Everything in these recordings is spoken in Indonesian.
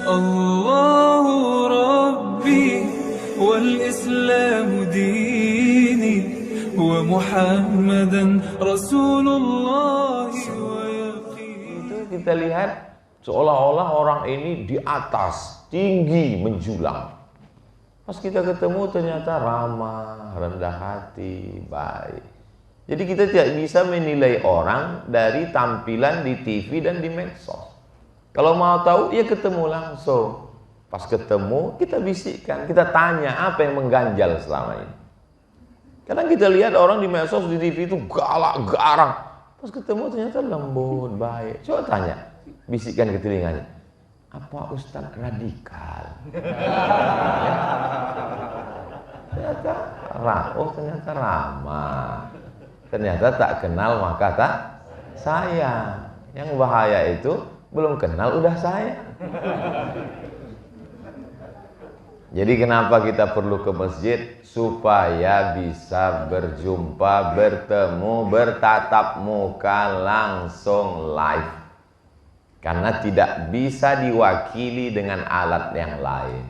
الله ربي والإسلام ديني ومحمدا رسول الله ويقيني. Itu kita lihat seolah-olah orang ini di atas, tinggi, menjulang. Pas kita ketemu ternyata ramah, rendah hati, baik. Jadi kita tidak bisa menilai orang dari tampilan di TV dan di medsos. Kalau mau tahu, ya ketemu langsung. Pas ketemu, kita bisikkan, kita tanya apa yang mengganjal selama ini. Kadang kita lihat orang di medsos, di TV itu galak, garang. Pas ketemu ternyata lembut, baik. Coba tanya, bisikkan ke telinganya. Apa Ustadz radikal? Ternyata ramah. Ternyata tak kenal maka tak sayang. Yang bahaya itu belum kenal udah sayang. Jadi kenapa kita perlu ke masjid? Supaya bisa berjumpa, bertemu, bertatap muka langsung live. Karena tidak bisa diwakili dengan alat yang lain.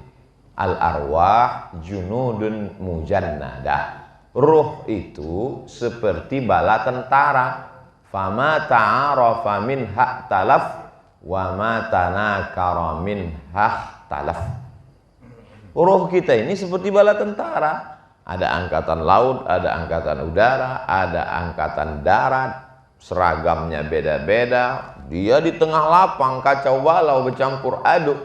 Al-arwah junudun mujannadah. Ruh itu seperti bala tentara. Fama ta'arafa minha talaf wa ma tanakara minha talaf. Ruh kita ini seperti bala tentara. Ada angkatan laut, ada angkatan udara, ada angkatan darat. Seragamnya beda-beda. Dia di tengah lapang kacau balau bercampur aduk.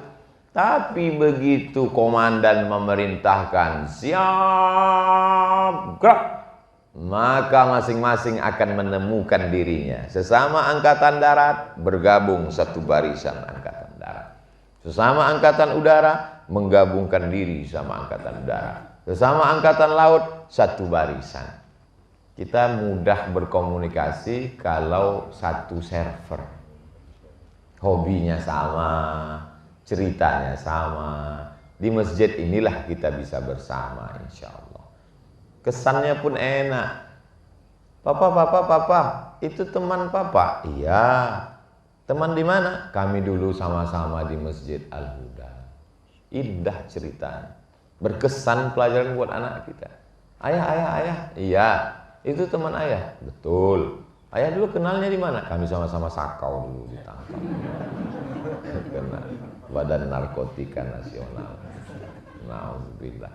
Tapi begitu komandan memerintahkan siap gerak, maka masing-masing akan menemukan dirinya. Sesama angkatan darat bergabung satu barisan angkatan darat. Sesama angkatan udara menggabungkan diri sama angkatan udara. Sesama angkatan laut satu barisan. Kita mudah berkomunikasi kalau satu server. Hobinya sama, ceritanya sama. Di masjid inilah kita bisa bersama insya Allah. Kesannya pun enak. Papa, itu teman papa? Iya. Teman di mana? Kami dulu sama-sama di Masjid Al-Huda. Indah ceritanya. Berkesan pelajaran buat anak kita. Ayah. Iya. Itu teman ayah? Betul. Ayah dulu kenalnya di mana? Kami sama-sama sakau dulu ditangkap. Kena Badan Narkotika Nasional. Alhamdulillah.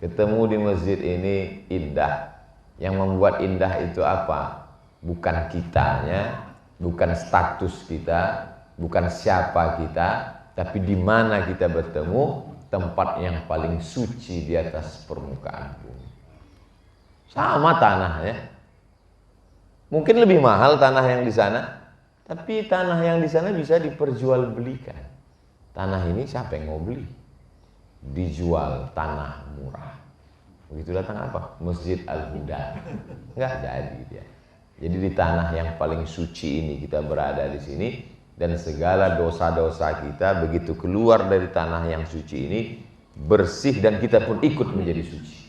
Ketemu di masjid ini indah. Yang membuat indah itu apa? Bukan kitanya, bukan status kita, bukan siapa kita, tapi di mana kita bertemu, tempat yang paling suci di atas permukaan bumi. Sama tanahnya. Mungkin lebih mahal tanah yang di sana, tapi tanah yang di sana bisa diperjualbelikan. Tanah ini siapa yang mau beli? Dijual tanah murah. Begitu datang apa? Masjid Al-Huda. Enggak jadi dia. Jadi di tanah yang paling suci ini kita berada di sini, dan segala dosa-dosa kita begitu keluar dari tanah yang suci ini bersih, dan kita pun ikut menjadi suci.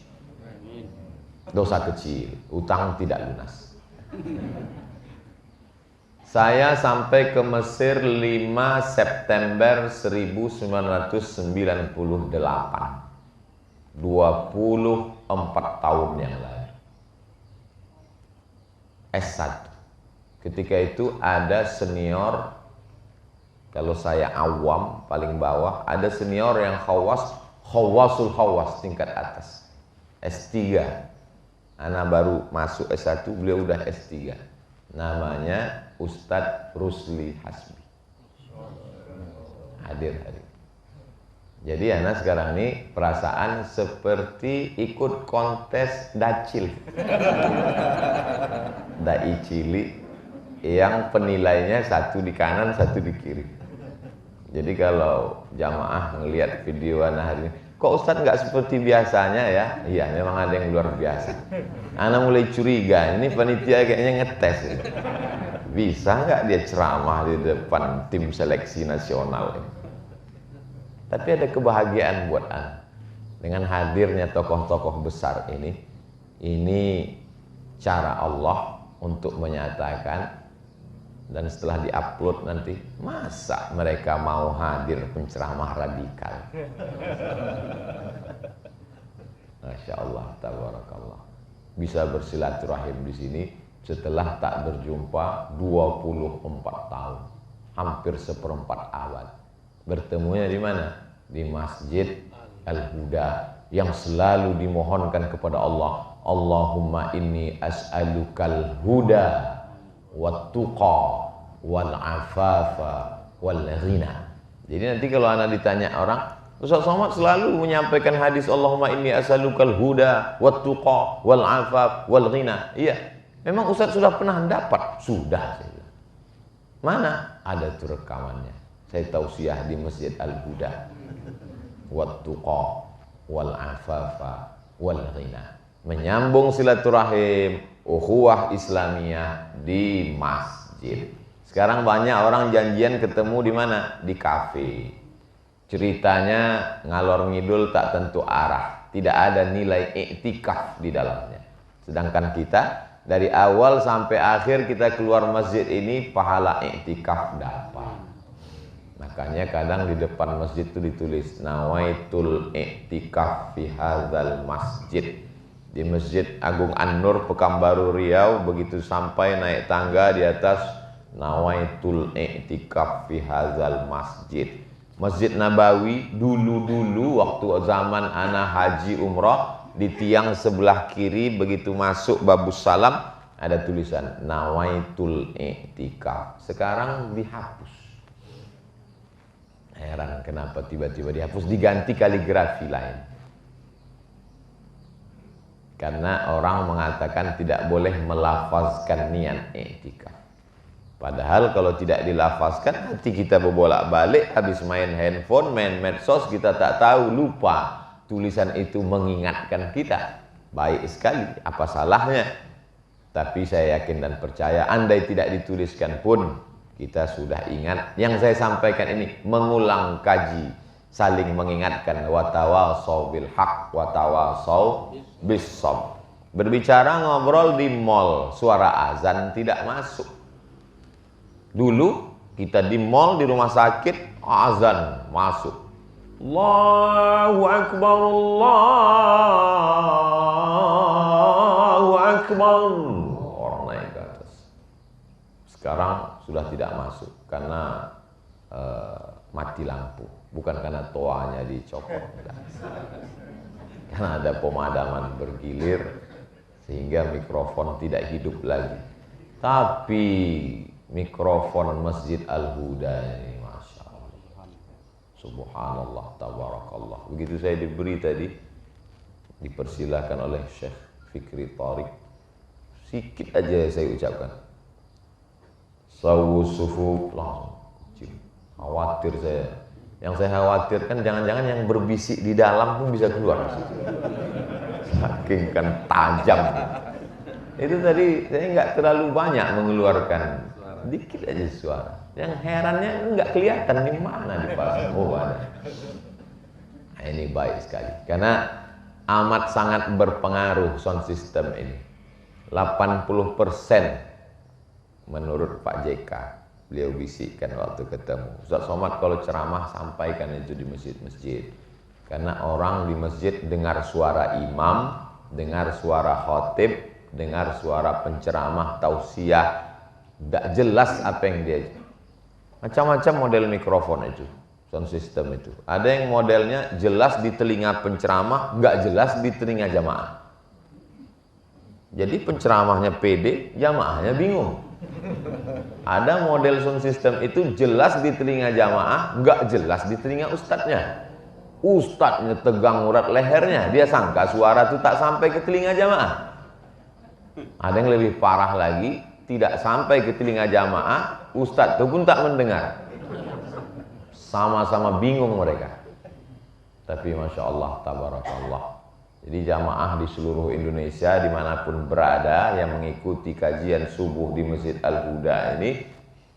Dosa kecil, utang tidak lunas. Saya sampai ke Mesir 5 September 1998. 24 tahun yang lalu. S1. Ketika itu ada senior, kalau saya awam paling bawah, ada senior yang khawasul khawas tingkat atas. S3. Anak baru masuk S1, beliau udah S3. Namanya Ustadz Rusli Hasbi. Hadir hari. Jadi anak sekarang ini perasaan seperti ikut kontes dacil. Dai cilik yang penilainya satu di kanan, satu di kiri. Jadi kalau jamaah ngelihat video anak hari ini, kok Ustadz nggak seperti biasanya ya? Iya, memang ada yang luar biasa. Anak mulai curiga, ini panitia kayaknya ngetes. Bisa nggak dia ceramah di depan tim seleksi nasional ini? Tapi ada kebahagiaan buat anak. Dengan hadirnya tokoh-tokoh besar ini cara Allah untuk menyatakan Dan setelah diupload nanti, masa mereka mau hadir penceramah radikal? Masya Allah, tabarakallah. Bisa bersilaturahim di sini setelah tak berjumpa 24 tahun, hampir seperempat abad. Bertemunya di mana? Di Masjid Al-Huda, yang selalu dimohonkan kepada Allah, Allahumma inni as'alukal huda wat-tuqa wal-afafa wal-ghina. Jadi nanti kalau anak ditanya orang, Ustaz Somad selalu menyampaikan hadis Allahumma inni as'alukal huda wat-tuqa wal-afaf wal-ghina. Iya, memang Ustaz sudah pernah dapat? Sudah. Saya bilang. Mana? Ada tuh rekamannya. Saya tausiah di Masjid Al-Huda. Wat-tuqa wal-afafa wal-ghina. Menyambung silaturahim, ukhuwah Islamiyah di masjid. Sekarang banyak orang janjian ketemu di mana? Di kafe. Ceritanya ngalor ngidul tak tentu arah, tidak ada nilai iktikaf di dalamnya. Sedangkan kita dari awal sampai akhir kita keluar masjid ini pahala iktikaf dapat. Makanya kadang di depan masjid itu ditulis nawaitul iktikaf fi hadzal masjid. Di Masjid Agung An-Nur Pekanbaru Riau, begitu sampai naik tangga di atas nawaitul i'tikaf fi hadzal masjid. Masjid Nabawi dulu waktu zaman ana haji umrah, di tiang sebelah kiri begitu masuk babus salam ada tulisan nawaitul i'tikaf. Sekarang dihapus. Heran kenapa tiba-tiba dihapus, diganti kaligrafi lain. Karena orang mengatakan tidak boleh melafazkan niat i'tikaf. Padahal kalau tidak dilafazkan, nanti kita berbolak-balik, habis main handphone, main medsos, kita tak tahu, lupa. Tulisan itu mengingatkan kita. Baik sekali, apa salahnya? Tapi saya yakin dan percaya, andai tidak dituliskan pun, kita sudah ingat. Yang saya sampaikan ini, mengulang kaji, saling mengingatkan, watawasau bil haq, watawasau bis sabr. Berbicara ngobrol di mall, suara azan tidak masuk. Dulu kita di mall, di rumah sakit, azan masuk. Allahu Akbar, Allahu Akbar. Orang naik ke atas. Sekarang sudah tidak masuk karena mati lampu. Bukan karena toanya dicopot. Karena ada pemadaman bergilir sehingga mikrofon tidak hidup lagi. Tapi mikrofon Masjid Al-Huda ini, Masya Allah, subhanallah, tabarakallah. Begitu saya diberi tadi, dipersilahkan oleh Syekh Fikri Thariq, sikit aja saya ucapkan, sawu sufu, langsung khawatir saya. Yang saya khawatirkan jangan-jangan yang berbisik di dalam pun bisa keluar. Saking kan tajam. Itu tadi saya nggak terlalu banyak mengeluarkan, dikit aja suara. Yang herannya nggak kelihatan di mana dipasang. Oh ada. Nah, ini baik sekali karena amat sangat berpengaruh sound system ini. 80% menurut Pak JK. Beliau bisikkan waktu ketemu, Ustaz Somad kalau ceramah sampaikan itu di masjid-masjid. Karena orang di masjid dengar suara imam, dengar suara khotib, dengar suara penceramah, tausiah, tidak jelas apa yang dia. Macam-macam model mikrofon itu, sound system itu. Ada yang modelnya jelas di telinga penceramah, nggak jelas di telinga jamaah. Jadi penceramahnya pede, jamaahnya bingung. Ada model sound system itu jelas di telinga jamaah, nggak jelas di telinga ustadznya. Ustadznya tegang urat lehernya, dia sangka suara itu tak sampai ke telinga jamaah. Ada yang lebih parah lagi, tidak sampai ke telinga jamaah, ustadz itu pun tak mendengar. Sama-sama bingung mereka. Tapi Masya Allah, tabarakallah. Jadi jamaah di seluruh Indonesia dimanapun berada yang mengikuti kajian subuh di Masjid Al-Huda ini,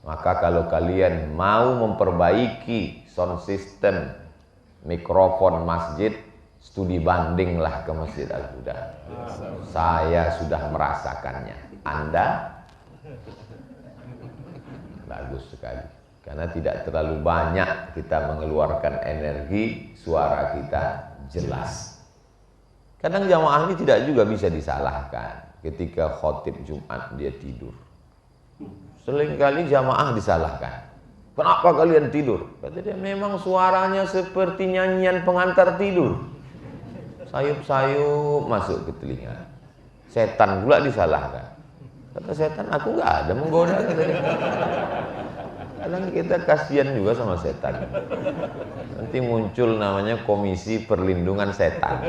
maka kalau kalian mau memperbaiki sound system mikrofon masjid, studi bandinglah ke Masjid Al-Huda. Saya sudah merasakannya. Anda? bagus sekali. Karena tidak terlalu banyak kita mengeluarkan energi, suara kita jelas. Kadang jamaah ini tidak juga bisa disalahkan. Ketika khotib Jumat dia tidur. Seringkali jamaah disalahkan. Kenapa kalian tidur? Kata dia, memang suaranya seperti nyanyian pengantar tidur. Sayup-sayup masuk ke telinga. Setan pula disalahkan. Kata setan, aku nggak ada menggoda. Kata dia. Kadang kita kasihan juga sama setan. Nanti muncul namanya Komisi Perlindungan Setan.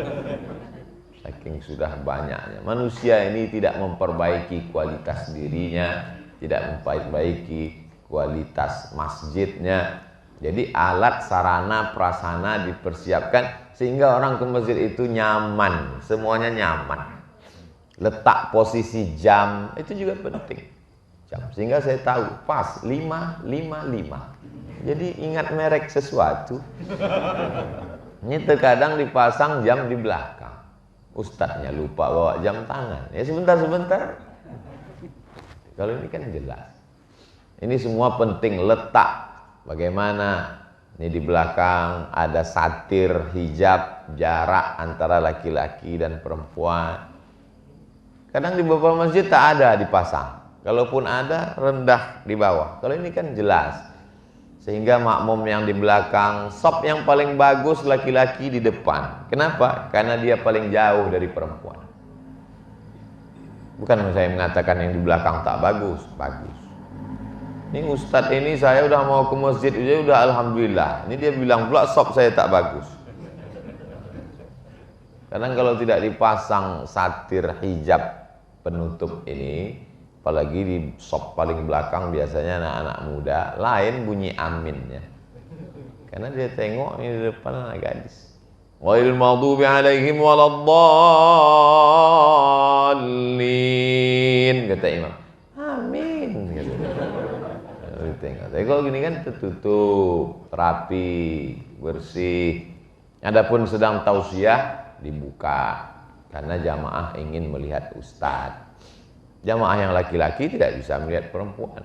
Saking sudah banyaknya. Manusia ini tidak memperbaiki kualitas dirinya, tidak memperbaiki kualitas masjidnya. Jadi alat, sarana, prasarana dipersiapkan sehingga orang ke masjid itu nyaman, semuanya nyaman. Letak posisi jam itu juga penting. Jam, sehingga saya tahu pas 5.55. Jadi ingat merek sesuatu. Ini terkadang dipasang jam di belakang. Ustadznya lupa bawa jam tangan. Ya sebentar-sebentar. Kalau ini kan jelas. Ini semua penting, letak. Bagaimana ini di belakang ada satir, hijab, jarak antara laki-laki dan perempuan. Kadang di beberapa masjid tak ada dipasang. Kalaupun ada, rendah di bawah. Kalau ini kan jelas. Sehingga makmum yang di belakang, sop yang paling bagus laki-laki di depan. Kenapa? Karena dia paling jauh dari perempuan. Bukan saya mengatakan yang di belakang tak bagus, bagus. Ini ustadz ini saya udah mau ke masjid, udah alhamdulillah. Ini dia bilang pula sop saya tak bagus. Karena kalau tidak dipasang satir hijab penutup ini, apalagi di sop paling belakang biasanya anak-anak muda, lain bunyi aminnya. Karena dia tengok ini di depan anak gadis. Ghairil maghdubi alaihim waladdallin, kata imam. Amin. Tapi kalau gini kan tertutup, rapi, bersih. Adapun sedang tausiah dibuka karena jamaah ingin melihat ustadz. Jamaah yang laki-laki tidak bisa melihat perempuan.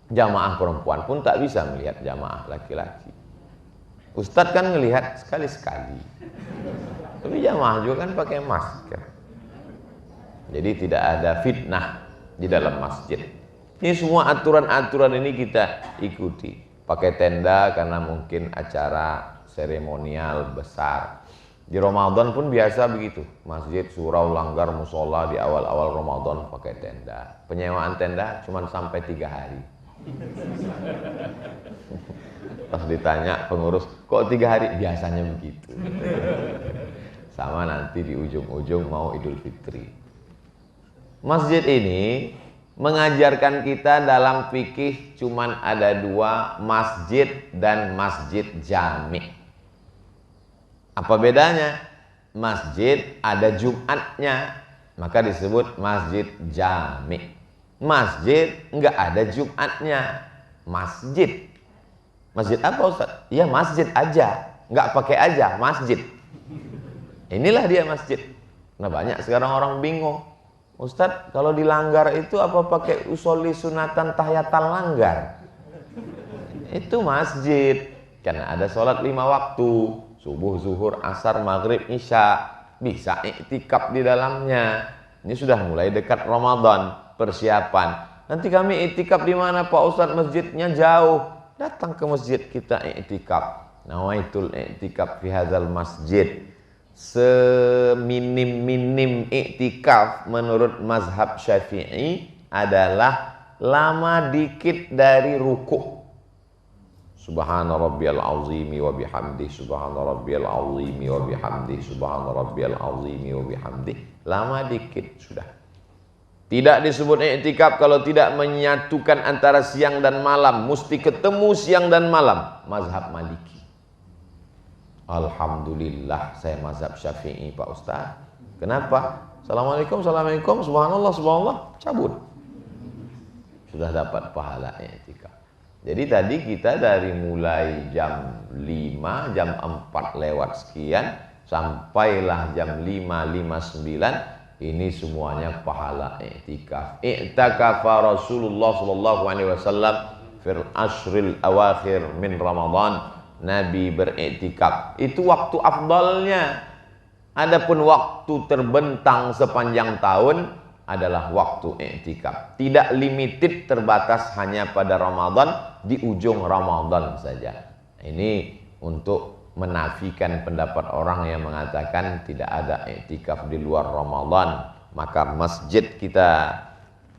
Jamaah perempuan pun tak bisa melihat jamaah laki-laki. Ustadz kan melihat sekali-sekali. Tapi jamaah juga kan pakai masker. Jadi tidak ada fitnah di dalam masjid. Ini semua aturan-aturan ini kita ikuti. Pakai tenda karena mungkin acara seremonial besar. Di Ramadan pun biasa begitu. Masjid, surau, langgar, musola di awal-awal Ramadan pakai tenda. Penyewaan tenda cuma sampai 3 hari. Pas ditanya pengurus, kok 3 hari? Biasanya begitu. Sama nanti di ujung-ujung mau Idul Fitri. Masjid ini mengajarkan kita dalam fikih cuman ada 2, masjid dan masjid jami'. Apa bedanya? Masjid ada Jumatnya, maka disebut masjid jami'. Masjid enggak ada Jumatnya, masjid. Masjid apa Ustaz? Ya masjid aja, enggak pakai aja, masjid. Inilah dia masjid. Nah banyak sekarang orang bingung. Ustadz, kalau dilanggar itu apa pakai usolli sunatan tahiyatal langgar? Itu masjid. Karena ada sholat 5 waktu. Subuh, zuhur, asar, maghrib, isya. Bisa iktikaf di dalamnya. Ini sudah mulai dekat Ramadan. Persiapan. Nanti kami iktikaf di mana Pak Ustadz? Masjidnya jauh. Datang ke masjid kita iktikaf. Nawaitul iktikaf fi hadzal masjid. Seminim-minim iktikaf menurut mazhab Syafi'i adalah lama dikit dari ruku'. Subhana rabbiyal azimi wa bihamdi, subhana rabbiyal azimi wa bihamdi, subhana rabbiyal azimi wa bihamdi. Lama dikit sudah. Tidak disebut iktikaf kalau tidak menyatukan antara siang dan malam, mesti ketemu siang dan malam. Mazhab Maliki. Alhamdulillah saya mazhab Syafi'i Pak Ustaz. Kenapa? Assalamualaikum, assalamualaikum, subhanallah, subhanallah, cabut. Sudah dapat pahala i'tikaf. Jadi tadi kita dari mulai jam 5, jam 4 lewat sekian, sampailah jam 5.59, Ini semuanya pahala i'tikaf. I'takafa Rasulullah sallallahu alaihi wasallam fil ashril awakhir min Ramadan. Nabi beriktikaf. Itu waktu afdalnya. Adapun waktu terbentang sepanjang tahun adalah waktu i'tikaf. Tidak limited, terbatas hanya pada Ramadan, di ujung Ramadan saja. Ini untuk menafikan pendapat orang yang mengatakan tidak ada i'tikaf di luar Ramadan. Maka masjid kita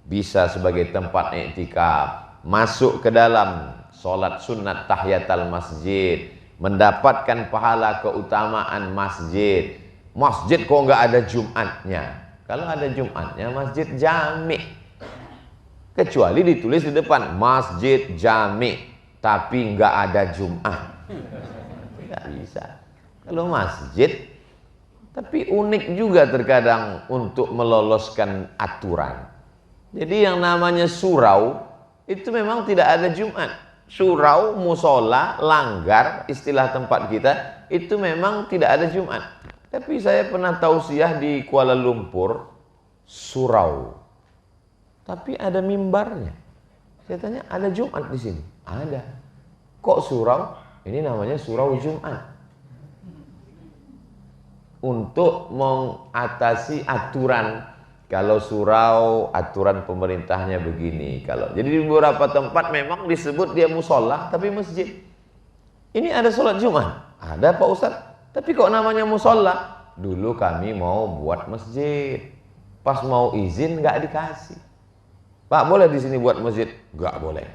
bisa sebagai tempat i'tikaf, masuk ke dalam sholat sunat tahiyatul masjid, mendapatkan pahala keutamaan masjid. Masjid kok nggak ada Jumatnya? Kalau ada Jumatnya masjid jami', kecuali ditulis di depan masjid jami', tapi nggak ada Jumat. Nggak bisa. Kalau masjid, tapi unik juga terkadang untuk meloloskan aturan. Jadi yang namanya surau itu memang tidak ada Jumat. Surau, musola, langgar, istilah tempat kita, itu memang tidak ada Jumat. Tapi saya pernah tausiah di Kuala Lumpur, surau, tapi ada mimbarnya. Saya tanya, ada Jumat di sini? Ada. Kok surau? Ini namanya surau Jumat. Untuk mengatasi aturan. Kalau surau, aturan pemerintahnya begini. Jadi di beberapa tempat memang disebut dia musola, tapi masjid. Ini ada sholat Jumat? Ada Pak Ustadz. Tapi kok namanya musola? Dulu kami mau buat masjid. Pas mau izin nggak dikasih. Pak, boleh di sini buat masjid? Nggak boleh.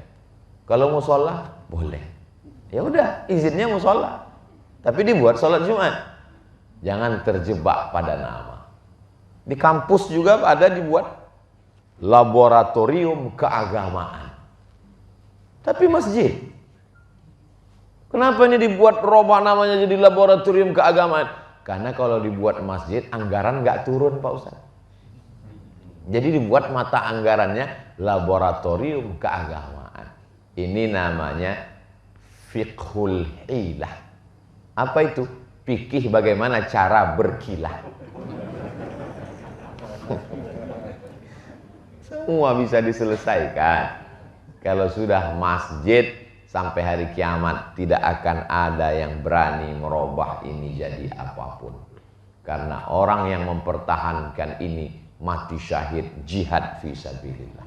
Kalau musola, boleh. Ya udah, izinnya musola, tapi dibuat sholat Jumat. Jangan terjebak pada nama. Di kampus juga ada dibuat laboratorium keagamaan, tapi masjid. Kenapa ini dibuat robah namanya jadi laboratorium keagamaan? Karena kalau dibuat masjid, anggaran nggak turun Pak Ustaz. Jadi dibuat mata anggarannya laboratorium keagamaan. Ini namanya fiqhul hilah. Apa itu? Fikih bagaimana cara berkilah. Semua bisa diselesaikan. Kalau sudah masjid, sampai hari kiamat tidak akan ada yang berani merubah ini jadi apapun. Karena orang yang mempertahankan ini mati syahid jihad fisabilillah.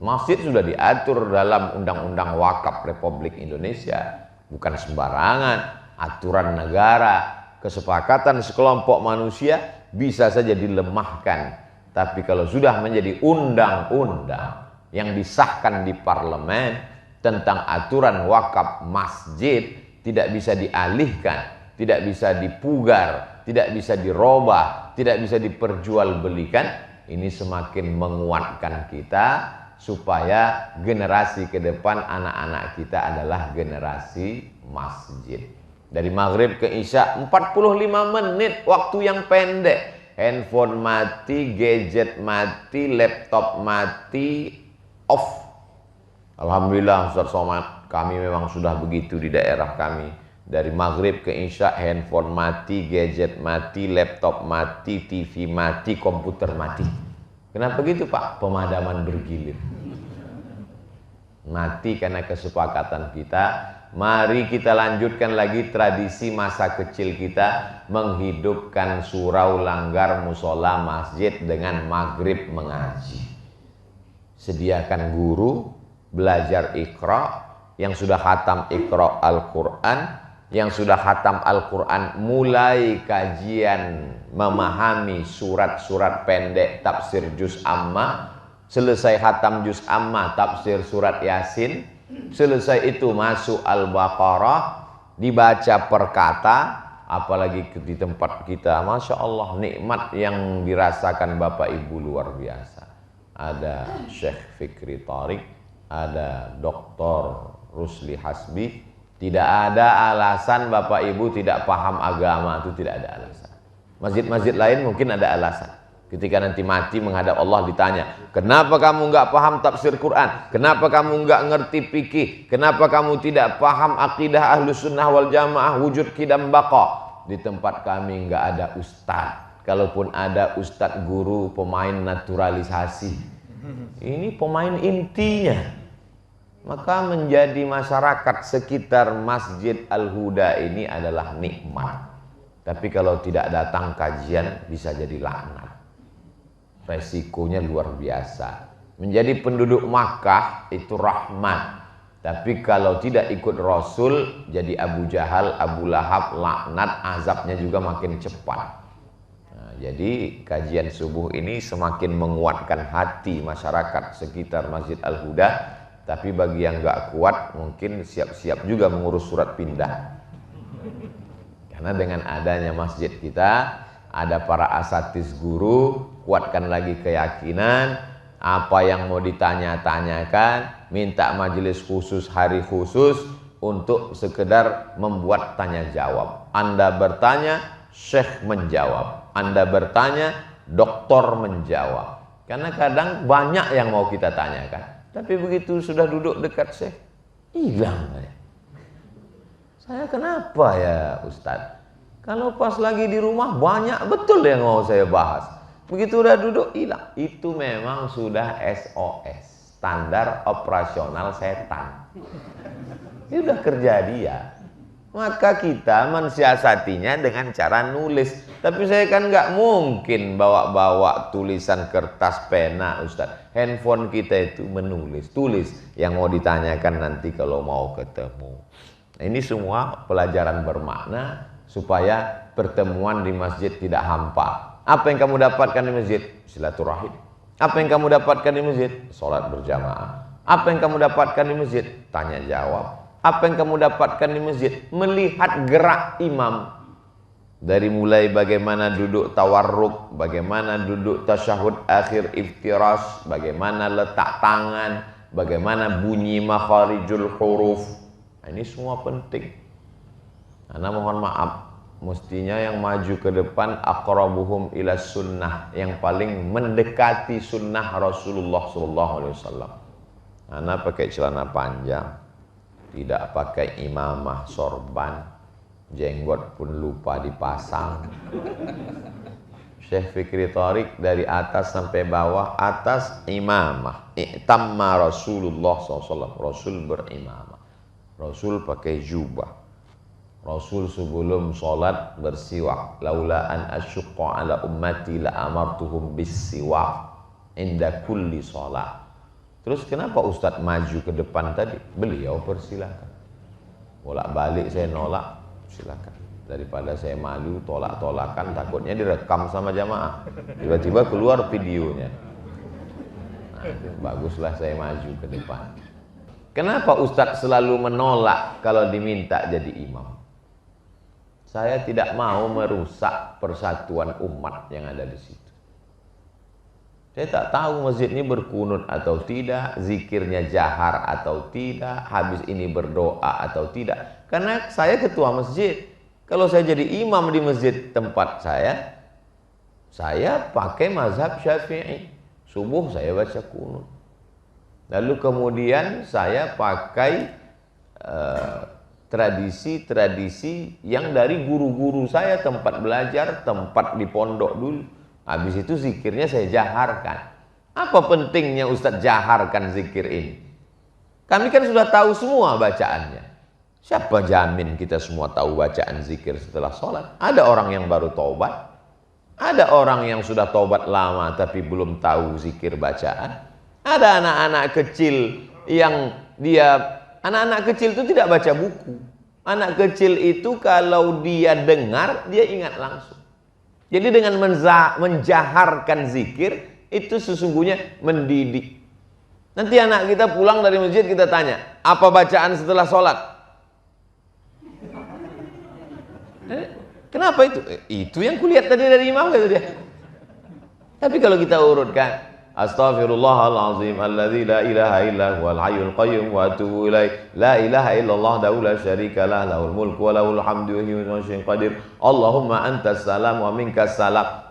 Masjid sudah diatur dalam Undang-Undang Wakaf Republik Indonesia, bukan sembarangan. Aturan negara, kesepakatan sekelompok manusia bisa saja dilemahkan. Tapi kalau sudah menjadi undang-undang yang disahkan di parlemen tentang aturan wakaf masjid, tidak bisa dialihkan, tidak bisa dipugar, tidak bisa dirubah, tidak bisa diperjualbelikan. Ini semakin menguatkan kita supaya generasi ke depan anak-anak kita adalah generasi masjid. Dari maghrib ke isya 45 menit, waktu yang pendek. Handphone mati, gadget mati, laptop mati, off. Alhamdulillah Ustaz Somad, kami memang sudah begitu di daerah kami. Dari maghrib ke isya handphone mati, gadget mati, laptop mati, TV mati, komputer mati. Kenapa gitu Pak? Pemadaman bergilir. Mati karena kesepakatan kita. Mari kita lanjutkan lagi tradisi masa kecil kita, menghidupkan surau, langgar, musola, masjid dengan maghrib mengaji. Sediakan guru, belajar Iqra, yang sudah khatam Iqra Al-Quran, yang sudah khatam Al-Quran mulai kajian memahami surat-surat pendek tafsir juz amma, selesai khatam juz amma tafsir surat Yasin. Selesai itu masuk Al-Baqarah, dibaca per kata. Apalagi di tempat kita, Masya Allah, nikmat yang dirasakan Bapak Ibu luar biasa. Ada Syekh Fikri Tariq, ada Dr. Rusli Hasbi. Tidak ada alasan Bapak Ibu tidak paham agama, itu tidak ada alasan. Masjid-masjid lain mungkin ada alasan. Ketika nanti mati menghadap Allah ditanya, kenapa kamu nggak paham tafsir Quran? Kenapa kamu nggak ngerti fikih? Kenapa kamu tidak paham akidah Ahlus Sunnah wal Jamaah wujud qidam baqa? Di tempat kami nggak ada ustaz. kalaupun ada ustadz guru pemain naturalisasi, ini pemain intinya. Maka menjadi masyarakat sekitar Masjid Al-Huda ini adalah nikmat. Tapi kalau tidak datang kajian bisa jadi laknat. Resikonya luar biasa. Menjadi penduduk Makkah itu rahmat. Tapi kalau tidak ikut Rasul, jadi Abu Jahal, Abu Lahab, laknat, azabnya juga makin cepat. Nah, jadi kajian subuh ini semakin menguatkan hati masyarakat sekitar Masjid Al-Huda. Tapi bagi yang gak kuat, mungkin siap-siap juga mengurus surat pindah. Karena dengan adanya masjid kita, ada para asatiz guru, kuatkan lagi keyakinan, apa yang mau ditanya-tanyakan, minta majelis khusus, hari khusus untuk sekedar membuat tanya jawab. Anda bertanya, syekh menjawab. Anda bertanya, doktor menjawab. Karena kadang banyak yang mau kita tanyakan, tapi begitu sudah duduk dekat syekh, hilang. Saya kenapa ya Ustadz? Kalau pas lagi di rumah banyak betul yang mau saya bahas. Begitu udah duduk hilang. Itu memang sudah SOS, standar operasional setan. Ini udah kerja dia. Maka kita mensiasatinya dengan cara nulis. Tapi saya kan nggak mungkin bawa-bawa tulisan kertas pena Ustadz. Handphone kita itu menulis, tulis yang mau ditanyakan nanti kalau mau ketemu. Ini semua pelajaran bermakna supaya pertemuan di masjid tidak hampa. Apa yang kamu dapatkan di masjid? Silaturahim. Apa yang kamu dapatkan di masjid? Sholat berjamaah. Apa yang kamu dapatkan di masjid? Tanya jawab. Apa yang kamu dapatkan di masjid? Melihat gerak imam. Dari mulai bagaimana duduk tawarruk, bagaimana duduk tasyahud akhir iftirash, bagaimana letak tangan, bagaimana bunyi makharijul huruf. Nah, ini semua penting. Karena mohon maaf, mestinya yang maju ke depan aqrabuhum ila sunnah, yang paling mendekati sunnah Rasulullah SAW. Anak pakai celana panjang, tidak pakai imamah sorban, jenggot pun lupa dipasang. Syekh Fikri Thariq dari atas sampai bawah, atas imamah, i'tamma Rasulullah SAW, Rasul berimamah, Rasul pakai jubah. Rasul sebelum sholat bersiwak. Laula an asyqa ala ummati la amartuhum bis-siwak inda kulli sholat. Terus kenapa Ustadz maju ke depan tadi? Beliau persilakan. Bolak-balik saya nolak, silakan. Daripada saya malu tolak-tolakan, takutnya direkam sama jamaah. Tiba-tiba keluar videonya. Nah, itu baguslah saya maju ke depan. Kenapa Ustadz selalu menolak kalau diminta jadi imam? Saya tidak mau merusak persatuan umat yang ada di situ. Saya tak tahu masjid ini berkunut atau tidak, zikirnya jahar atau tidak, habis ini berdoa atau tidak. Karena saya ketua masjid. Kalau saya jadi imam di masjid tempat saya pakai mazhab Syafi'i. Subuh saya baca kunut. Lalu kemudian saya pakai tradisi-tradisi yang dari guru-guru saya, tempat belajar, tempat di pondok dulu. Habis itu zikirnya saya jaharkan. Apa pentingnya Ustadz jaharkan zikir ini? Kami kan sudah tahu semua bacaannya. Siapa jamin kita semua tahu bacaan zikir setelah sholat? Ada orang yang baru taubat. Ada orang yang sudah taubat lama tapi belum tahu zikir bacaan. Ada anak-anak kecil yang anak-anak kecil itu tidak baca buku. Anak kecil itu kalau dia dengar, dia ingat langsung. Jadi dengan menjaharkan zikir, itu sesungguhnya mendidik. Nanti anak kita pulang dari masjid, kita tanya, apa bacaan setelah sholat? Kenapa itu? Itu yang kulihat tadi dari imam, kata dia. Tapi kalau kita urutkan, Astaghfirullahalazim alladzi la ilaha illa huwal hayyul qayyum wa atubu ilaih. La ilaha illallah dahu la syarika lah, lahul mulku wa lahul hamdu wa huwa ala kulli syai'in qadir. Allahumma antas salam wa minkas salam.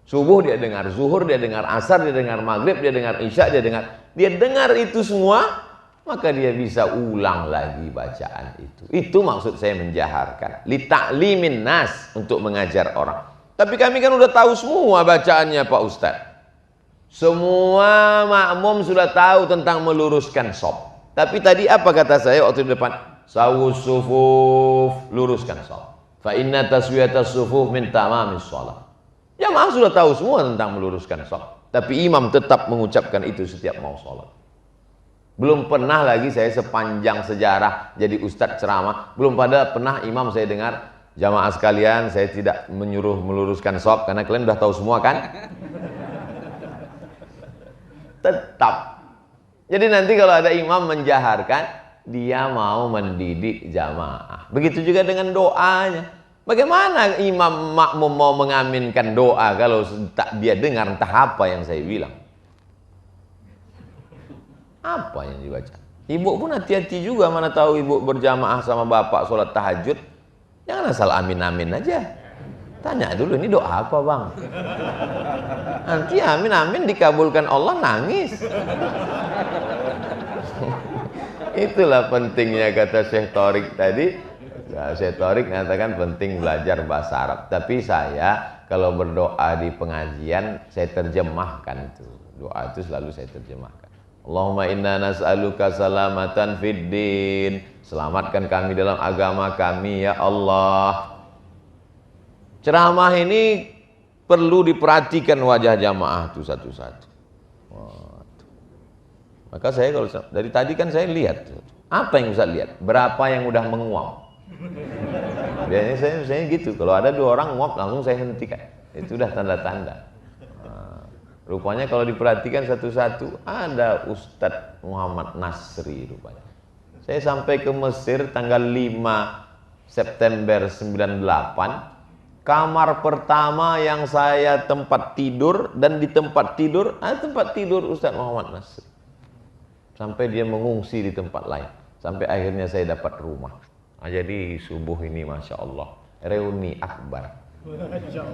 Subuh dia dengar, zuhur dia dengar, asar dia dengar, maghrib dia dengar, isya dia dengar. Dia dengar itu semua, maka dia bisa ulang lagi bacaan itu. Itu maksud saya menjaharkan. Li ta'limin nas, untuk mengajar orang. Tapi kami kan udah tahu semua bacaannya Pak Ustadz. Semua makmum sudah tahu tentang meluruskan shaf. Tapi tadi apa kata saya waktu di depan? Sawus sufuf, luruskan shaf. Fa inna taswiyatas sufuf min tamamis shalah. Jamaah sudah tahu semua tentang meluruskan shaf. Tapi imam tetap mengucapkan itu setiap mau sholat. Belum pernah lagi saya sepanjang sejarah jadi ustadz ceramah, belum pernah imam saya dengar, jamaah sekalian, saya tidak menyuruh meluruskan shaf karena kalian udah tahu semua kan? Tetap. Jadi nanti kalau ada imam menjaharkan, dia mau mendidik jamaah. Begitu juga dengan doanya. Bagaimana imam makmum mau mengaminkan doa kalau tak dia dengar entah apa yang saya bilang? Apa yang dibaca? Ibu pun hati-hati juga, mana tahu ibu berjamaah sama bapak sholat tahajud. Jangan asal amin-amin aja. Tanya dulu, ini doa apa bang? Nanti amin-amin dikabulkan Allah, nangis. Itulah pentingnya kata Syekh Thorik tadi. Syekh Thorik mengatakan penting belajar bahasa Arab. Tapi saya kalau berdoa di pengajian, saya terjemahkan itu. Doa itu selalu saya terjemahkan. Allahumma inna nas'aluka salamatan fid din. Selamatkan kami dalam agama kami ya Allah. Ceramah ini perlu diperhatikan wajah jamaah itu satu-satu. Maka saya kalau dari tadi kan saya lihat, apa yang bisa lihat? Berapa yang udah menguap? Biasanya saya gitu. Kalau ada 2 orang nguap langsung saya hentikan. Itu udah tanda-tanda. Rupanya kalau diperhatikan satu-satu, ada Ustadz Muhammad Nasri rupanya. Saya sampai ke Mesir tanggal 5 September 98. Kamar pertama yang saya tempat tidur, dan di tempat tidur ada tempat tidur Ustadz Muhammad Nasri. Sampai dia mengungsi di tempat lain. Sampai akhirnya saya dapat rumah. Nah, jadi subuh ini Masya Allah reuni akbar.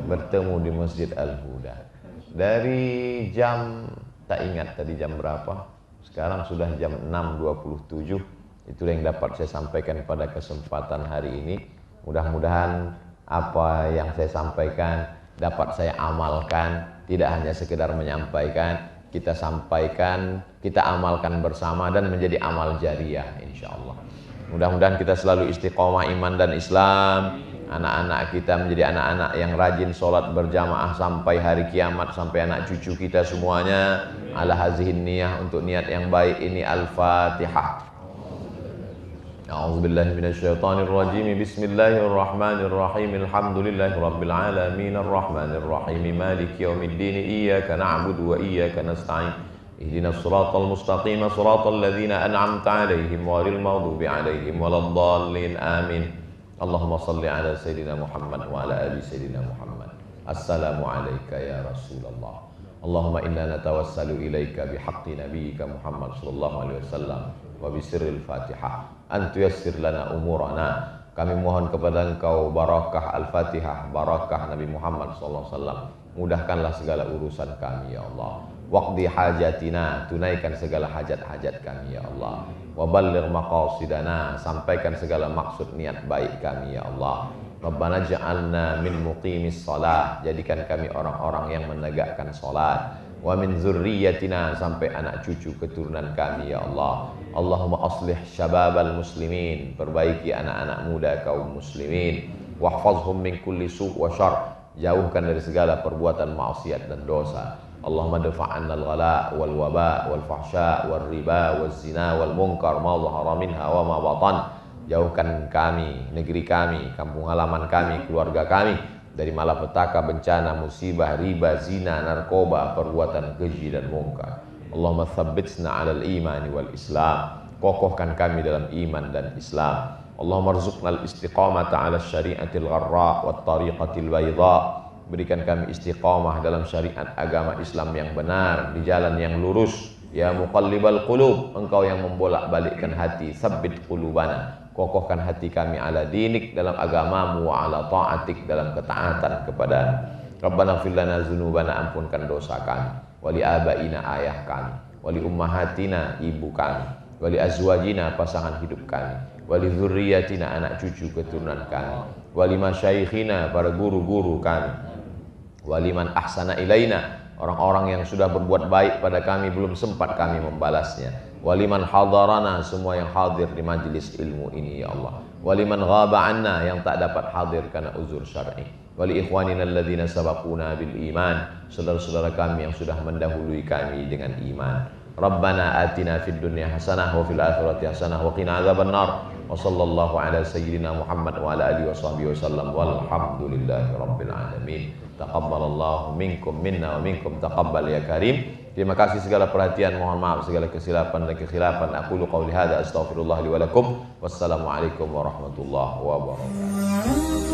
Bertemu di Masjid Al-Huda. Dari jam, tak ingat tadi jam berapa. Sekarang sudah jam 6.27. Itulah yang dapat saya sampaikan pada kesempatan hari ini. Mudah-mudahan apa yang saya sampaikan dapat saya amalkan, tidak hanya sekedar menyampaikan, kita sampaikan, kita amalkan bersama dan menjadi amal jariah insyaallah. Mudah-mudahan kita selalu istiqomah iman dan Islam, anak-anak kita menjadi anak-anak yang rajin sholat berjamaah sampai hari kiamat, sampai anak cucu kita semuanya ala hazihin niyah, untuk niat yang baik ini. Al-Fatihah. A'udzubillahi minasyaitonirrajim. Bismillahirrahmanirrahim. Alhamdulillahi rabbil alamin arrahmanirrahim maliki yaumiddin. Iyyaka na'budu wa iyyaka nasta'in. Ihdinas siratal mustaqim siratal ladzina an'amta 'alaihim ghairil maghdubi 'alaihim waladdallin. Amin. Allahumma shalli ala sayyidina Muhammad wa ala ali sayyidina Muhammad. Assalamu alayka ya Rasulullah. Allahumma inna natawassalu ilaika bihaqqi nabiyyika Muhammad sallallahu alaihi wasallam wa bisirril Fatihah an tuyassir lana umurana. Kami mohon kepada Engkau barakah Al-Fatihah, barakah Nabi Muhammad sallallahu alaihi wasallam. Mudahkanlah segala urusan kami ya Allah. Waqdi hajatina, tunaikan segala hajat-hajat kami ya Allah. Wa balligh maqasidana, sampaikan segala maksud niat baik kami ya Allah. Rabbana ja'alna min muqimis shalah, jadikan kami orang-orang yang menegakkan salat. Wa min dzurriyyatina, sampai anak cucu keturunan kami ya Allah. Allahumma aslih syababal muslimin, perbaiki anak-anak muda kaum muslimin. Wahfazhum min kulli su' wa syarr, jauhkan dari segala perbuatan maksiat dan dosa. Allahumma dafa'anna al-ghala wal waba wal fahsya wal riba wal zina wal munkar ma dhahara minha wa ma batan. Jauhkan kami, negeri kami, kampung halaman kami, keluarga kami dari malapetaka, bencana, musibah, riba, zina, narkoba, perbuatan keji dan munkar. Allahumma tsabbitsna 'alal imani wal Islam, kokohkan kami dalam iman dan Islam. Allahumma rzuqnal istiqamata 'ala syari'atil gharra wat tariqatil bayda, berikan kami istiqamah dalam syariat agama Islam yang benar, di jalan yang lurus. Ya muqallibal qulub, Engkau yang membolak-balikkan hati, tsabbit qulubana, kokohkan hati kami ala dinik, dalam agamamu, wa ala ta'atik, dalam ketaatan kepada-Mu. Rabbana ighfir lana dzunubana, ampunkan dosa kami, wali abaina, ayah kami, wali ummahatina, ibu kami, wali azwajina, pasangan hidup kami, wali dzurriyyatina, anak cucu keturunan kami, wali masyaikhina, para guru-guru kami, Waliman ahsana ilaina, orang-orang yang sudah berbuat baik pada kami belum sempat kami membalasnya. Waliman hadarana, semua yang hadir di majlis ilmu ini ya Allah. Waliman ghaba anna, yang tak dapat hadir karena uzur syar'i. Wali ikhwanina alladzina sabaquna bil iman, saudara-saudara kami yang sudah mendahului kami dengan iman. Rabbana atina fid dunya hasanah wa fil akhirati hasanah wa qina adzabannar. Wa sallallahu ala sayyidina Muhammad wa ala alihi wa sahbihi wasallam walhamdulillahi rabbil alamin. Taqabbalallahu minkum minna wa minkum taqabbal ya karim. Terima kasih segala perhatian, mohon maaf segala kesilapan dan kekhilafan. Aqulu qawli hadza astaghfirullah li wa lakum. Wassalamualaikum warahmatullahi wabarakatuh.